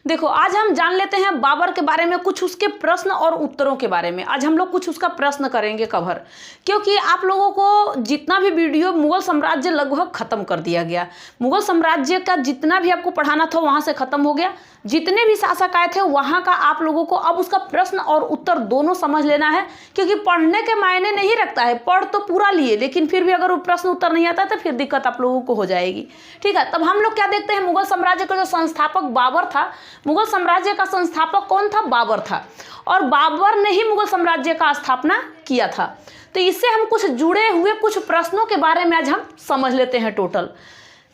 देखो, आज हम जान लेते हैं बाबर के बारे में, कुछ उसके प्रश्न और उत्तरों के बारे में। आज हम लोग कुछ उसका प्रश्न करेंगे कवर, क्योंकि आप लोगों को जितना भी वीडियो, मुगल साम्राज्य लगभग खत्म कर दिया गया। मुगल साम्राज्य का जितना भी आपको पढ़ाना था वहां से खत्म हो गया। जितने भी शासक आए थे वहां का आप लोगों को अब उसका प्रश्न और उत्तर दोनों समझ लेना है, क्योंकि पढ़ने के मायने नहीं रखता है। पढ़ तो पूरा लिए, लेकिन फिर भी अगर वो प्रश्न उत्तर नहीं आता तो फिर दिक्कत आप लोगों को हो जाएगी। ठीक है, तब हम लोग क्या देखते हैं, मुगल साम्राज्य का जो संस्थापक बाबर था, मुगल साम्राज्य का संस्थापक कौन था? बाबर था। और बाबर ने ही मुगल साम्राज्य का स्थापना किया था। तो इससे हम कुछ जुड़े हुए कुछ प्रश्नों के बारे में आज हम समझ लेते हैं टोटल।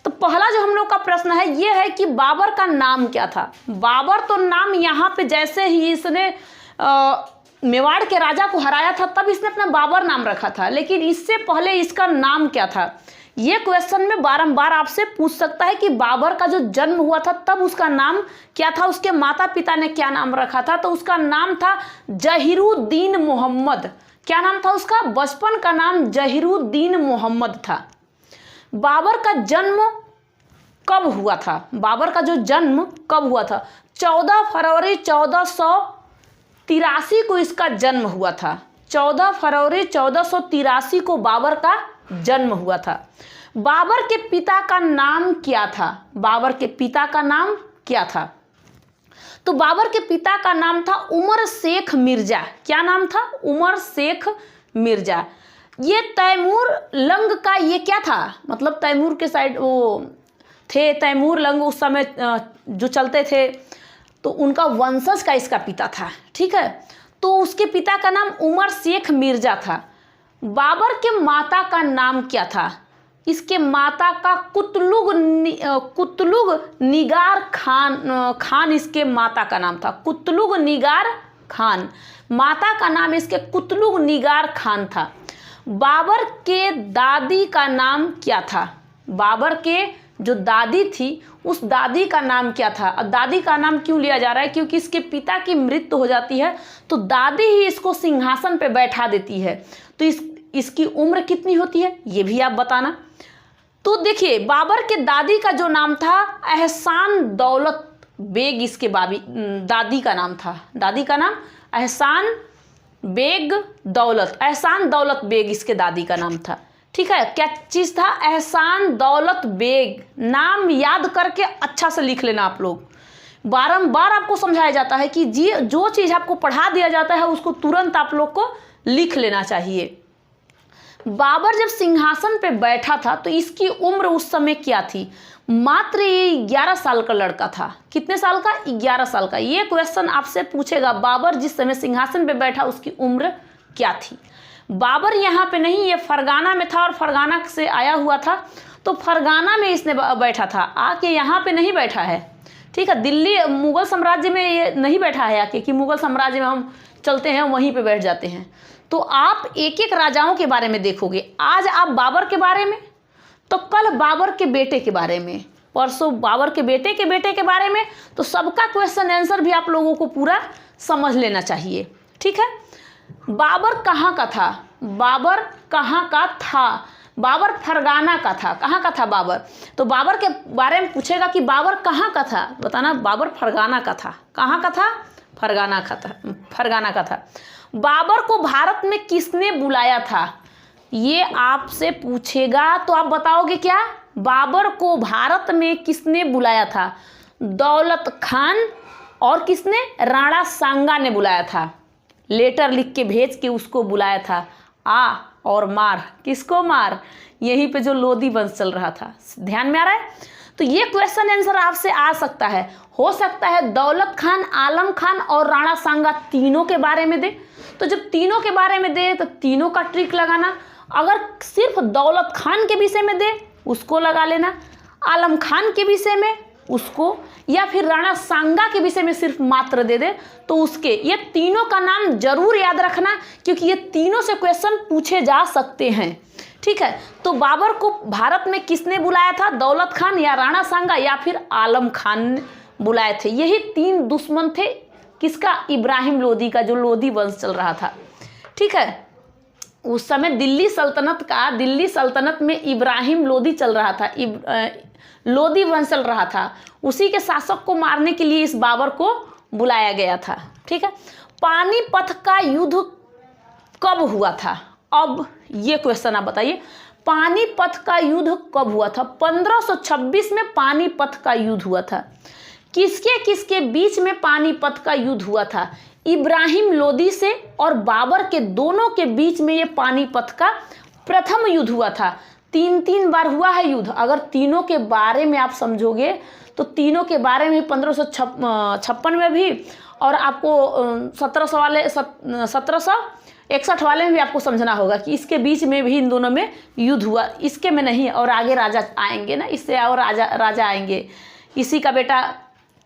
तो पहला जो हम लोग का प्रश्न है ये है कि बाबर का नाम क्या था। बाबर तो नाम यहाँ पे जैसे ही इसने मेवाड़ के राजा को हराया था तब इसने अपना बाबर नाम रखा था, लेकिन इससे पहले इसका नाम क्या था? ये क्वेश्चन में बारंबार आपसे पूछ सकता है कि बाबर का जो जन्म हुआ था तब उसका नाम क्या था, उसके माता पिता ने क्या नाम रखा था? तो उसका नाम था जहीरुद्दीन मोहम्मद। क्या नाम था उसका? बचपन का नाम जहीरुद्दीन मोहम्मद था। बाबर का जन्म कब हुआ था? बाबर का जो जन्म कब हुआ था? 14 फरवरी 1483 को इसका जन्म हुआ था। 14 फरवरी 1483 को बाबर का जन्म हुआ था। बाबर के पिता का नाम क्या था? बाबर के पिता का नाम क्या था? तो बाबर के पिता का नाम था उमर शेख मिर्जा। क्या नाम था? उमर शेख मिर्जा। ये तैमूर लंग का ये क्या था? मतलब तैमूर के साइड वो थे, तैमूर लंग उस समय जो चलते थे, तो उनका वंशज का इसका पिता था। ठीक है, तो उसके पिता का नाम उमर शेख मिर्जा था। बाबर के माता का नाम क्या था? इसके माता का कुतलुग निगार खान इसके माता का नाम था। कुतलुग निगार खान, माता का नाम इसके कुतलुग निगार खान था। बाबर के दादी का नाम क्या था? बाबर के जो दादी थी उस दादी का नाम क्या था? अब दादी का नाम क्यों लिया जा रहा है? क्योंकि इसके पिता की मृत्यु हो जाती है तो दादी ही इसको सिंहासन पे बैठा देती है। तो इसकी उम्र कितनी होती है ये भी आप बताना। तो देखिए, बाबर के दादी का जो नाम था एहसान दौलत बेग, इसके दादी का नाम था। दादी का नाम एहसान बेग दौलत, एहसान दौलत बेग इसके दादी का नाम था। ठीक है, क्या चीज़ था? एहसान दौलत बेग। नाम याद करके अच्छा से लिख लेना आप लोग। बारंबार आपको समझाया जाता है कि जो चीज़ आपको पढ़ा दिया जाता है उसको तुरंत आप लोग को लिख लेना चाहिए। बाबर जब सिंहासन पे बैठा था तो इसकी उम्र उस समय क्या थी? मात्र 11 साल का लड़का था। कितने साल का? 11 साल का। ये क्वेश्चन आपसे पूछेगा, बाबर जिस समय सिंहासन पे बैठा उसकी उम्र क्या थी? बाबर यहाँ पे नहीं, ये फरगाना में था और फरगाना से आया हुआ था, तो फरगाना में इसने बैठा था, आके यहाँ पे नहीं बैठा है। ठीक है, दिल्ली मुगल साम्राज्य में ये नहीं बैठा है आके कि मुगल साम्राज्य में हम चलते हैं वहीं पे बैठ जाते हैं। तो आप एक एक राजाओं के बारे में देखोगे। आज आप बाबर के बारे में, तो कल बाबर के बेटे के बारे में, परसों बाबर के बेटे के बारे में। तो सबका क्वेश्चन आंसर भी आप लोगों को पूरा समझ लेना चाहिए। ठीक है, बाबर कहाँ का था? बाबर कहाँ का था? बाबर फरगाना का था। कहाँ का था बाबर? तो बाबर के बारे में पूछेगा कि बाबर कहाँ का था, बताना। बाबर फरगाना का था। कहाँ का था? फरगाना का था। फरगाना का था। बाबर को भारत में किसने बुलाया था? ये आपसे पूछेगा तो आप बताओगे क्या? बाबर को भारत में किसने बुलाया था? दौलत खान और किसने? राणा सांगा ने बुलाया था। लेटर लिख के भेज के उसको बुलाया था। आ और मार, किसको मार? यहीं पे जो लोधी वंश चल रहा था। ध्यान में आ रहा है? तो ये क्वेश्चन आंसर आपसे आ सकता है। हो सकता है दौलत खान, आलम खान और राणा सांगा तीनों के बारे में दे। तो जब तीनों के बारे में दे तो तीनों का ट्रिक लगाना। अगर सिर्फ दौलत खान के विषय में दे उसको लगा लेना, आलम खान के विषय में उसको, या फिर राणा सांगा के विषय में सिर्फ मात्र दे दे तो उसके। ये तीनों का नाम जरूर याद रखना, क्योंकि ये तीनों से क्वेश्चन पूछे जा सकते हैं। ठीक है, तो बाबर को भारत में किसने बुलाया था? दौलत खान या राणा सांगा या फिर आलम खान ने बुलाए थे। यही 3 दुश्मन थे किसका? इब्राहिम लोदी का, जो लोदी वंश चल रहा था। ठीक है, उस समय दिल्ली सल्तनत में इब्राहिम लोदी चल रहा था। लोदी वंश चल रहा था, उसी के शासक को मारने के लिए इस बाबर को बुलाया गया था। ठीक है, पानीपत का युद्ध कब हुआ था? अब ये क्वेश्चन आप बताइए, पानीपत का युद्ध कब हुआ था? 1526 में पानीपत का युद्ध हुआ था। किसके किसके बीच में पानीपत का युद्ध हुआ था? इब्राहिम लोदी से और बाबर के दोनों के बीच में ये पानीपत का प्रथम युद्ध हुआ था। 3 बार हुआ है युद्ध। अगर तीनों के बारे में आप समझोगे तो तीनों के बारे में 1556 में भी, और आपको 1761 वाले में भी आपको समझना होगा कि इसके बीच में भी इन दोनों में युद्ध हुआ। इसके में नहीं, और आगे राजा आएंगे ना, इससे और राजा आएंगे। इसी का बेटा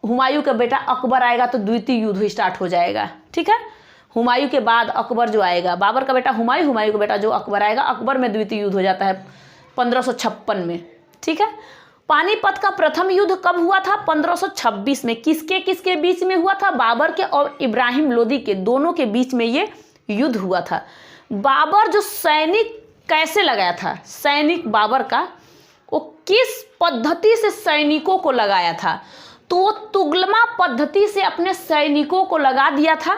हुमायूं का बेटा अकबर आएगा तो द्वितीय युद्ध स्टार्ट हो जाएगा। ठीक है, हुमायूं के बाद अकबर जो आएगा, बाबर का बेटा हुमायूं, हुमायूं का बेटा जो अकबर आएगा, अकबर में द्वितीय युद्ध हो जाता है 1556 में। ठीक है, पानीपत का प्रथम युद्ध कब हुआ था? 1526 में। किसके किसके बीच में हुआ था? बाबर के और इब्राहिम लोदी के दोनों के बीच में ये युद्ध हुआ था। बाबर जो सैनिक कैसे लगाया था? सैनिक बाबर का वो किस पद्धति से सैनिकों को लगाया था? तो वो तुगलमा पद्धति से अपने सैनिकों को लगा दिया था।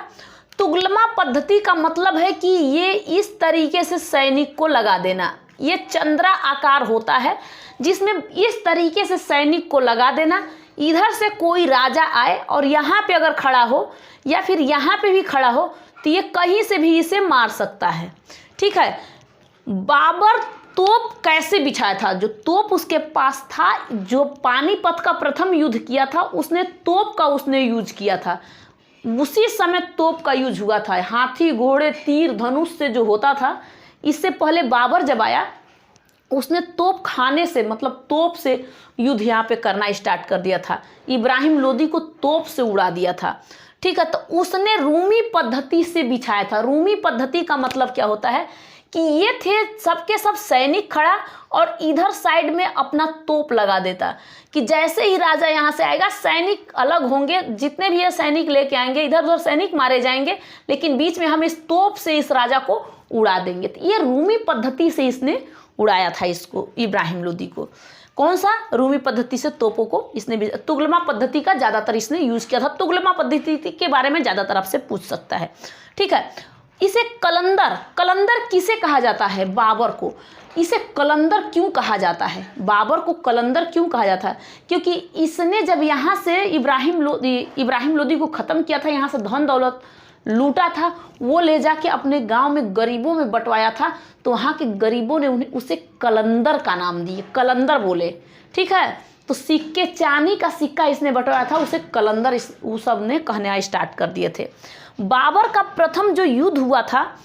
तुगलमा पद्धति का मतलब है कि ये इस तरीके से सैनिक को लगा देना। ये चंद्रा आकार होता है जिसमें इस तरीके से सैनिक को लगा देना। इधर से कोई राजा आए और यहाँ पे अगर खड़ा हो या फिर यहाँ पे भी खड़ा हो तो ये कहीं से भी इसे मार सकता है। ठीक है, बाबर तोप कैसे बिछाया था? जो तोप उसके पास था, जो पानीपत का प्रथम युद्ध किया था, उसने तोप का उसने यूज किया था। उसी समय तोप का यूज हुआ था। हाथी, घोड़े, तीर, धनुष से जो होता था, इससे पहले बाबर जब आया उसने तोप खाने से, मतलब तोप से युद्ध यहाँ पे करना स्टार्ट कर दिया था। इब्राहिम लोदी को तोप से उड़ा दिया था। ठीक है, तो उसने रूमी पद्धति से बिछाया था। रूमी पद्धति का मतलब क्या होता है कि ये थे सबके सब सैनिक खड़ा और इधर साइड में अपना तोप लगा देता कि जैसे ही राजा यहाँ से आएगा सैनिक अलग होंगे, जितने भी ये सैनिक लेके आएंगे इधर उधर सैनिक मारे जाएंगे, लेकिन बीच में हम इस तोप से इस राजा को उड़ा देंगे। तो ये रूमी पद्धति से इसने उड़ाया था इसको, इब्राहिम लोदी को। कौन सा? रूमी पद्धति से तोपों को इसने भी। तुगलमा पद्धति का ज़्यादातर इसने यूज़ किया था। तुगलमा पद्धति के बारे में ज़्यादातर आपसे पूछ सकता है। ठीक है, इसे कलंदर किसे कहा जाता है? बाबर को। इसे कलंदर क्यों कहा जाता है? बाबर को कलंदर क्यों कहा जाता है? क्योंकि इसने जब यहाँ से इब्राहिम लोदी को ख़त्म किया था, यहाँ से धन दौलत लूटा था, वो ले जाके अपने गांव में गरीबों में बंटवाया था, तो वहाँ के गरीबों ने उसे कलंदर का नाम दिए, कलंदर बोले। ठीक है, तो सिक्के, चांदी का सिक्का इसने बंटवाया था, उसे कलंदर वो सब ने कहना स्टार्ट कर दिए थे। बाबर का प्रथम जो युद्ध हुआ था,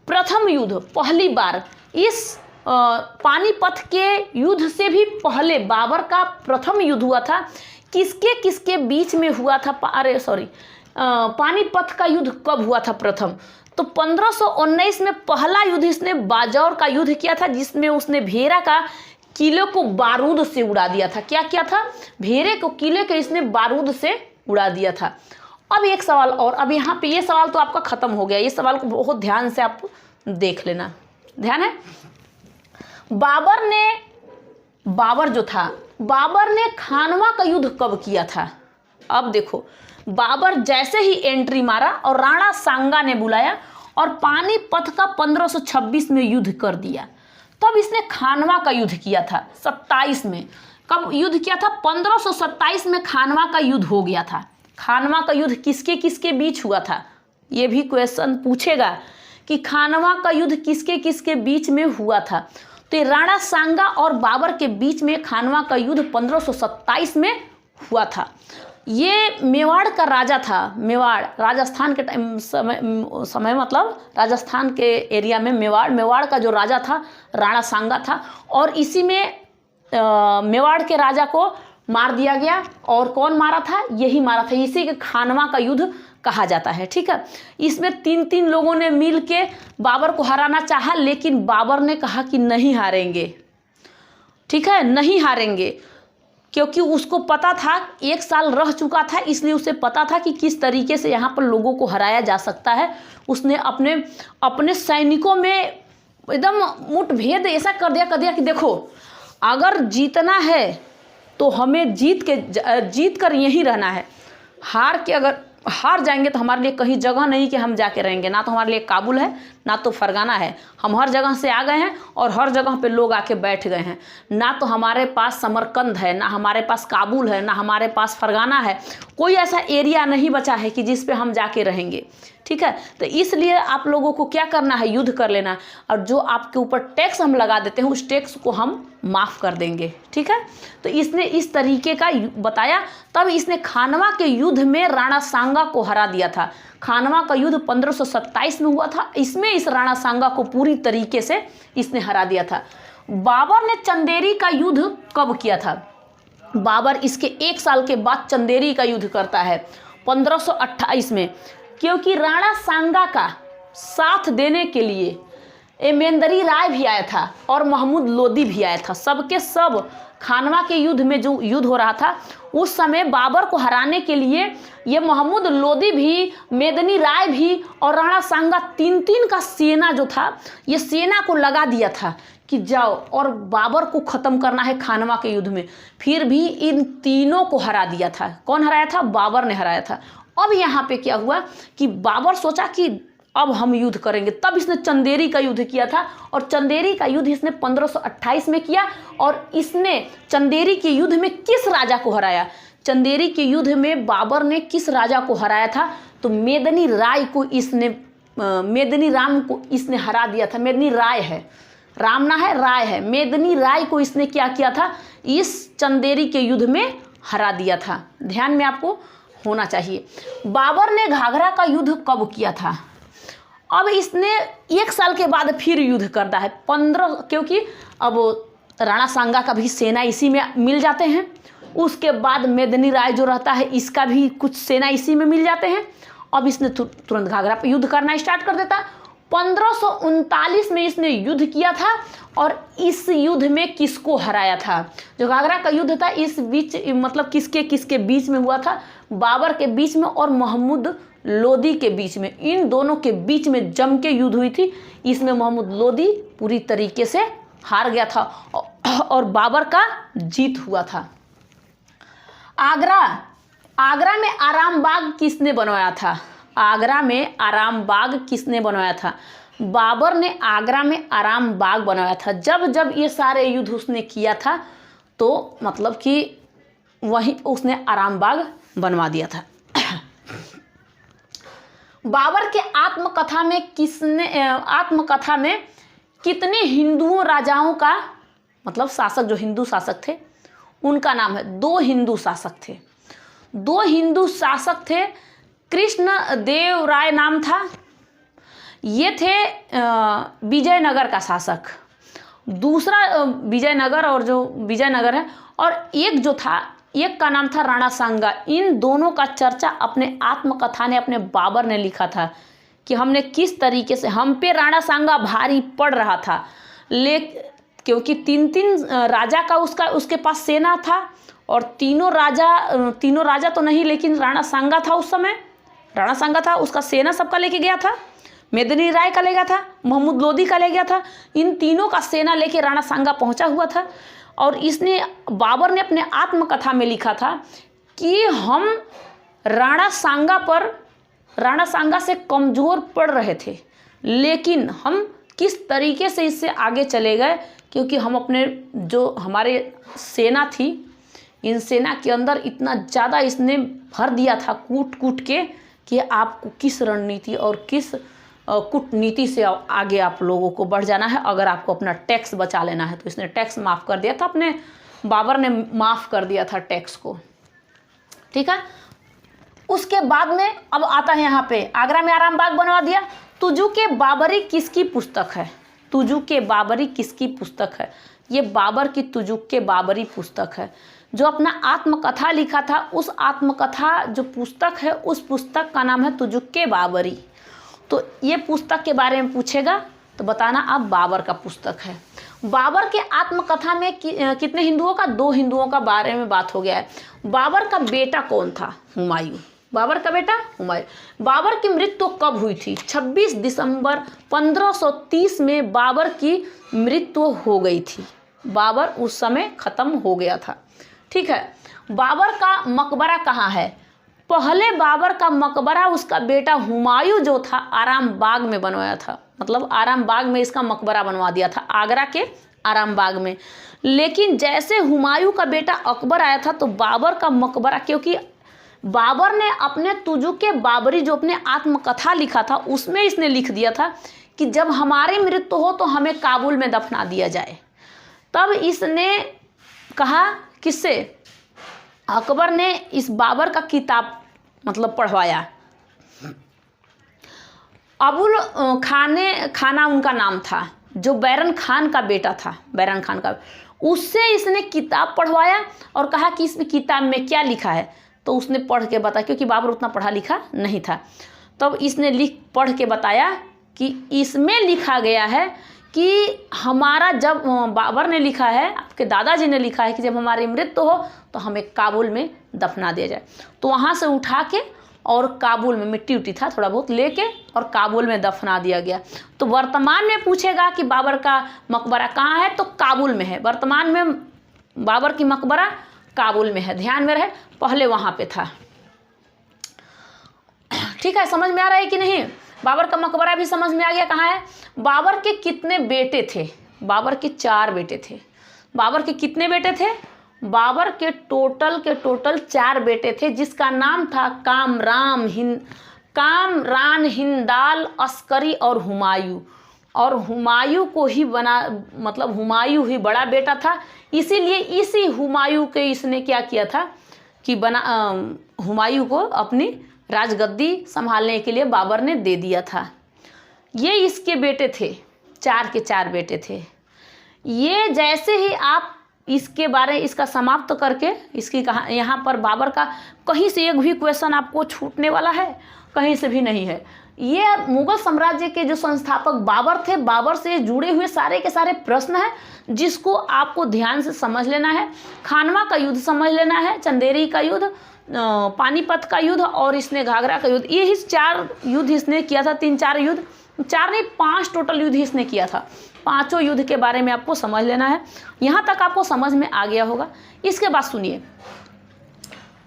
प्रथम युद्ध पहली बार इस पानीपत के युद्ध से भी पहले बाबर का प्रथम युद्ध हुआ था। किसके किसके बीच में हुआ था? पानीपत का युद्ध कब हुआ था प्रथम? तो 1519 में पहला युद्ध इसने बाजौर का युद्ध किया था, जिसमें उसने भेरा का किले को बारूद से उड़ा दिया था। क्या किया था? भेरे को किले के इसने बारूद से उड़ा दिया था। अब एक सवाल और, अब यहाँ पे ये सवाल तो आपका खत्म हो गया, ये सवाल को बहुत ध्यान से आप देख लेना। ध्यान है, बाबर ने खानवा का युद्ध कब किया था? अब देखो, बाबर जैसे ही एंट्री मारा और राणा सांगा ने बुलाया और पानीपत का 1526 में युद्ध कर दिया, तब इसने खानवा का युद्ध किया था 27 में। कब युद्ध किया था? 1527 में खानवा का युद्ध हो गया था। खानवा का युद्ध किसके किसके बीच हुआ था? ये भी क्वेश्चन पूछेगा कि खानवा का युद्ध किसके किसके बीच में हुआ था। तो ये राणा सांगा और बाबर के बीच में खानवा का युद्ध 1527 में हुआ था। ये मेवाड़ का राजा था। मेवाड़ राजस्थान के टाइम समय मतलब राजस्थान के एरिया में मेवाड़ का जो राजा था राणा सांगा था, और इसी में मेवाड़ के राजा को मार दिया गया। और कौन मारा था? यही मारा था, इसी के खानवा का युद्ध कहा जाता है। ठीक है, इसमें 3 लोगों ने मिल के बाबर को हराना चाहा, लेकिन बाबर ने कहा कि नहीं हारेंगे। ठीक है, नहीं हारेंगे, क्योंकि उसको पता था, 1 साल रह चुका था, इसलिए उसे पता था कि किस तरीके से यहाँ पर लोगों को हराया जा सकता है। उसने अपने सैनिकों में एकदम मुठभेद ऐसा कर दिया कि देखो, अगर जीतना है तो हमें जीत कर यहीं रहना है। अगर हार जाएंगे तो हमारे लिए कहीं जगह नहीं कि हम जाके रहेंगे, ना तो हमारे लिए काबुल है ना तो फरगाना है। हम हर जगह से आ गए हैं और हर जगह पे लोग आके बैठ गए हैं। ना तो हमारे पास समरकंद है, ना हमारे पास काबुल है, ना हमारे पास फरगाना है। कोई ऐसा एरिया नहीं बचा है कि जिस पे हम जाके रहेंगे। ठीक है, तो इसलिए आप लोगों को क्या करना है, युद्ध कर लेना है। और जो आपके ऊपर टैक्स हम लगा देते हैं उस टैक्स को हम माफ़ कर देंगे। ठीक है, तो इसने इस तरीके का बताया। तब इसने खानवा के युद्ध में राणा सांगा को हरा दिया था। खानवा का युद्ध 1527 में हुआ था। इसमें इस राणा सांगा को पूरी तरीके से इसने हरा दिया था। बाबर ने चंदेरी का युद्ध कब किया था? बाबर इसके 1 साल के बाद चंदेरी का युद्ध करता है 1528 में, क्योंकि राणा सांगा का साथ देने के लिए एमेंदरी राय भी आया था और महमूद लोदी भी आया था। सबके सब खानवा के युद्ध में जो युद्ध हो रहा था उस समय बाबर को हराने के लिए ये महमूद लोदी भी, मेदनी राय भी और राणा सांगा 3 का सेना जो था, ये सेना को लगा दिया था कि जाओ और बाबर को ख़त्म करना है खानवा के युद्ध में। फिर भी इन तीनों को हरा दिया था। कौन हराया था? बाबर ने हराया था। अब यहाँ पे क्या हुआ कि बाबर सोचा कि अब हम युद्ध करेंगे। तब इसने चंदेरी का युद्ध किया था और चंदेरी का युद्ध इसने 1528 में किया। और इसने चंदेरी के युद्ध में किस राजा को हराया? चंदेरी के युद्ध में बाबर ने किस राजा को हराया था? तो मेदनी राय को इसने, मेदनी राम को इसने हरा दिया था। मेदनी राय है, राम ना है, राय है। मेदनी राय को इसने क्या किया था? इस चंदेरी के युद्ध में हरा दिया था। ध्यान में आपको होना चाहिए। बाबर ने घाघरा का युद्ध कब किया था? अब इसने 1 साल के बाद फिर युद्ध करता है 15, क्योंकि अब राणा सांगा का भी सेना इसी में मिल जाते हैं। उसके बाद मेदनी राय जो रहता है इसका भी कुछ सेना इसी में मिल जाते हैं। अब इसने तुरंत घाघरा पे युद्ध करना स्टार्ट कर देता। 1539 में इसने युद्ध किया था और इस युद्ध में किसको हराया था? जो घाघरा का युद्ध था इस बीच, मतलब किसके किसके बीच में हुआ था? बाबर के बीच में और महमूद लोदी के बीच में। इन दोनों के बीच में जम के युद्ध हुई थी। इसमें महमूद लोदी पूरी तरीके से हार गया था और बाबर का जीत हुआ था। आगरा में आराम बाग किसने बनवाया था? आगरा में आराम बाग किसने बनवाया था? बाबर ने आगरा में आराम बाग बनवाया था। जब ये सारे युद्ध उसने किया था तो मतलब कि वहीं उसने आराम बाग बनवा दिया था। बाबर के आत्मकथा में कितने हिंदुओं राजाओं का, मतलब शासक जो हिंदू शासक थे उनका नाम है? 2 हिंदू शासक थे। 2 हिंदू शासक थे। कृष्ण देव राय नाम था, ये थे विजयनगर का शासक। दूसरा विजयनगर, और जो विजयनगर है, और एक जो था, एक का नाम था राणा सांगा। इन दोनों का चर्चा अपने आत्मकथा ने, अपने बाबर ने लिखा था कि हमने किस तरीके से, हम पे राणा सांगा भारी पड़ रहा था, क्योंकि 3 राजा का उसके पास सेना था और तीनों राजा तो नहीं, लेकिन राणा सांगा था उस समय। राणा सांगा था, उसका सेना सबका लेके गया था। मेदनी राय का ले गया था, महमूद लोदी का ले गया था। इन तीनों का सेना लेके राणा सांगा पहुंचा हुआ था। और बाबर ने अपने आत्मकथा में लिखा था कि हम राणा सांगा से कमज़ोर पड़ रहे थे, लेकिन हम किस तरीके से इससे आगे चले गए, क्योंकि हम अपने जो हमारे सेना थी, इन सेना के अंदर इतना ज़्यादा इसने भर दिया था कूट के कि आपको किस रणनीति और किस कूटनीति से आगे आप लोगों को बढ़ जाना है। अगर आपको अपना टैक्स बचा लेना है तो इसने टैक्स माफ़ कर दिया था। अपने बाबर ने माफ़ कर दिया था टैक्स को। ठीक है, उसके बाद में अब आता है यहाँ पे, आगरा में आराम बाग बनवा दिया। तुजुक बाबरी किसकी पुस्तक है? तुजुक बाबरी किसकी पुस्तक है? ये बाबर की तुजुक बाबरी पुस्तक है। जो अपना आत्मकथा लिखा था, उस आत्मकथा जो पुस्तक है, उस पुस्तक का नाम है तुजुक बाबरी। तो ये पुस्तक के बारे में पूछेगा तो बताना आप बाबर का पुस्तक है। बाबर के आत्मकथा में कितने हिंदुओं का? 2 हिंदुओं का बारे में बात हो गया है। बाबर का बेटा कौन था? हुमायूं। बाबर का बेटा हुमायूं। बाबर की मृत्यु कब हुई थी? 26 दिसंबर 1530 में बाबर की मृत्यु हो गई थी। बाबर उस समय ख़त्म हो गया था। ठीक है। बाबर का मकबरा कहाँ है? पहले बाबर का मकबरा उसका बेटा हुमायूं जो था आराम बाग में बनवाया था, मतलब आराम बाग में इसका मकबरा बनवा दिया था, आगरा के आराम बाग में। लेकिन जैसे हुमायूं का बेटा अकबर आया था तो बाबर का मकबरा, क्योंकि बाबर ने अपने तुजुके बाबरी जो अपने आत्मकथा लिखा था उसमें इसने लिख दिया था कि जब हमारी मृत्यु हो तो हमें काबुल में दफना दिया जाए। तब इसने कहा, किससे? अकबर ने इस बाबर का किताब मतलब पढ़वाया। अबुल खाना उनका नाम था, जो बैरन खान का बेटा था, बैरन खान का, उससे इसने किताब पढ़वाया और कहा कि इस किताब में क्या लिखा है। तो उसने पढ़ के बताया, क्योंकि बाबर उतना पढ़ा लिखा नहीं था। तब इसने पढ़ के बताया कि इसमें लिखा गया है कि हमारा, जब बाबर ने लिखा है, आपके दादाजी ने लिखा है कि जब हमारी मृत्यु हो तो हमें काबुल में दफना दिया जाए। तो वहाँ से उठा के और काबुल में, मिट्टी उट्टी था थोड़ा बहुत लेके, और काबुल में दफना दिया गया। तो वर्तमान में पूछेगा कि बाबर का मकबरा कहाँ है, तो काबुल में है। वर्तमान में बाबर की मकबरा काबुल में है, ध्यान में रहे, पहले वहाँ पे था। ठीक है, समझ में आ रहा है कि नहीं? बाबर का मकबरा भी समझ में आ गया कहाँ है। बाबर के कितने बेटे थे? बाबर के 4 बेटे थे। बाबर के कितने बेटे थे? बाबर के टोटल 4 बेटे थे, जिसका नाम था कामरान, हिंदाल, अस्करी और हुमायूं। और हुमायूं को ही मतलब हुमायूं ही बड़ा बेटा था, इसीलिए इसी हुमायूं के इसने क्या किया था कि हुमायूं को अपनी राजगद्दी संभालने के लिए बाबर ने दे दिया था। ये इसके बेटे थे, 4 के 4 बेटे थे। ये जैसे ही आप इसका समाप्त करके इसकी कहा, यहाँ पर बाबर का कहीं से एक भी क्वेश्चन आपको छूटने वाला है? कहीं से भी नहीं है। ये मुगल साम्राज्य के जो संस्थापक बाबर थे, बाबर से जुड़े हुए सारे के सारे प्रश्न हैं, जिसको आपको ध्यान से समझ लेना है। खानवा का युद्ध समझ लेना है, चंदेरी का युद्ध, पानीपत का युद्ध और इसने घाघरा का युद्ध। ये ही 4 युद्ध इसने किया था, 3-4 युद्ध, 4 नहीं 5 टोटल युद्ध इसने किया था। 5 युद्ध के बारे में आपको समझ लेना है। यहाँ तक आपको समझ में आ गया होगा। इसके बाद सुनिए,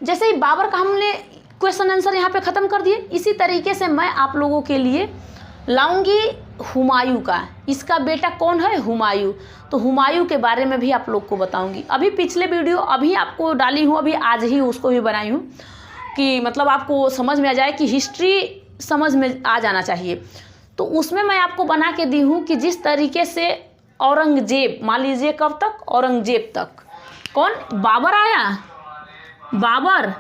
जैसे ही बाबर का हमने क्वेश्चन आंसर यहाँ पे ख़त्म कर दिए, इसी तरीके से मैं आप लोगों के लिए लाऊंगी हुमायूं का। इसका बेटा कौन है? हुमायूं। तो हुमायूं के बारे में भी आप लोग को बताऊंगी। अभी पिछले वीडियो अभी आपको डाली हूँ, अभी आज ही उसको भी बनाई हूँ कि मतलब आपको समझ में आ जाए कि हिस्ट्री समझ में आ जाना चाहिए। तो उसमें मैं आपको बना के दी हूँ कि जिस तरीके से औरंगजेब, मान लीजिए कब तक? औरंगजेब तक। कौन? बाबर आया, बाबर,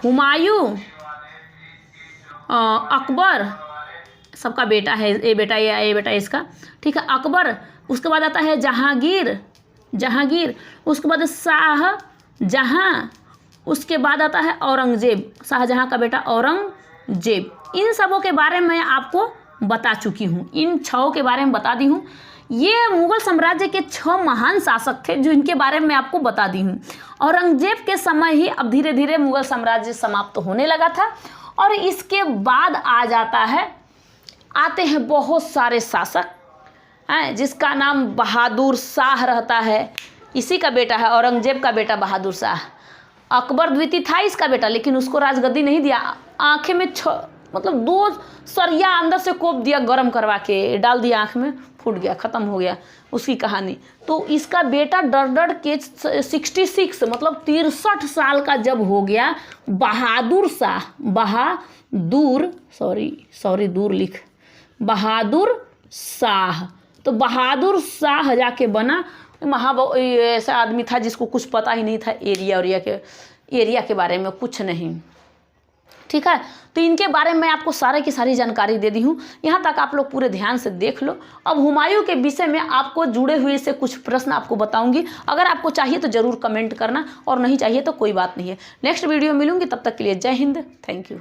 हुमायूं, अकबर, सबका बेटा है, ये बेटा ये बेटा इसका, ठीक है। अकबर, उसके बाद आता है जहांगीर, उसके बाद शाहजहां, उसके बाद आता है औरंगजेब, शाहजहां का बेटा औरंगजेब। इन सबों के बारे में मैं आपको बता चुकी हूँ, इन 6 के बारे में बता दी हूँ। ये मुगल साम्राज्य के 6 महान शासक थे, जो इनके बारे में मैं आपको बता दी हूँ। औरंगजेब के समय ही अब धीरे धीरे मुगल साम्राज्य समाप्त होने लगा था, और इसके बाद आते हैं बहुत सारे शासक हैं, जिसका नाम बहादुर शाह रहता है। इसी का बेटा है, औरंगजेब का बेटा बहादुर शाह। अकबर द्वितीय था इसका बेटा, लेकिन उसको राजगद्दी नहीं दिया। आंखें में मतलब 2 सरिया अंदर से कोप दिया, गरम करवा के डाल दिया, आंख में फूट गया, ख़त्म हो गया उसकी कहानी। तो इसका बेटा डर के 66 मतलब 63 साल का जब हो गया, बहादुर शाह, तो बहादुर शाह जाके बना ऐसा आदमी था जिसको कुछ पता ही नहीं था एरिया के बारे में, कुछ नहीं, ठीक है। तो इनके बारे में मैं आपको सारे की सारी जानकारी दे दी हूँ। यहाँ तक आप लोग पूरे ध्यान से देख लो। अब हुमायूं के विषय में आपको जुड़े हुए से कुछ प्रश्न आपको बताऊंगी। अगर आपको चाहिए तो ज़रूर कमेंट करना, और नहीं चाहिए तो कोई बात नहीं है। नेक्स्ट वीडियो मिलूंगी, तब तक के लिए जय हिंद, थैंक यू।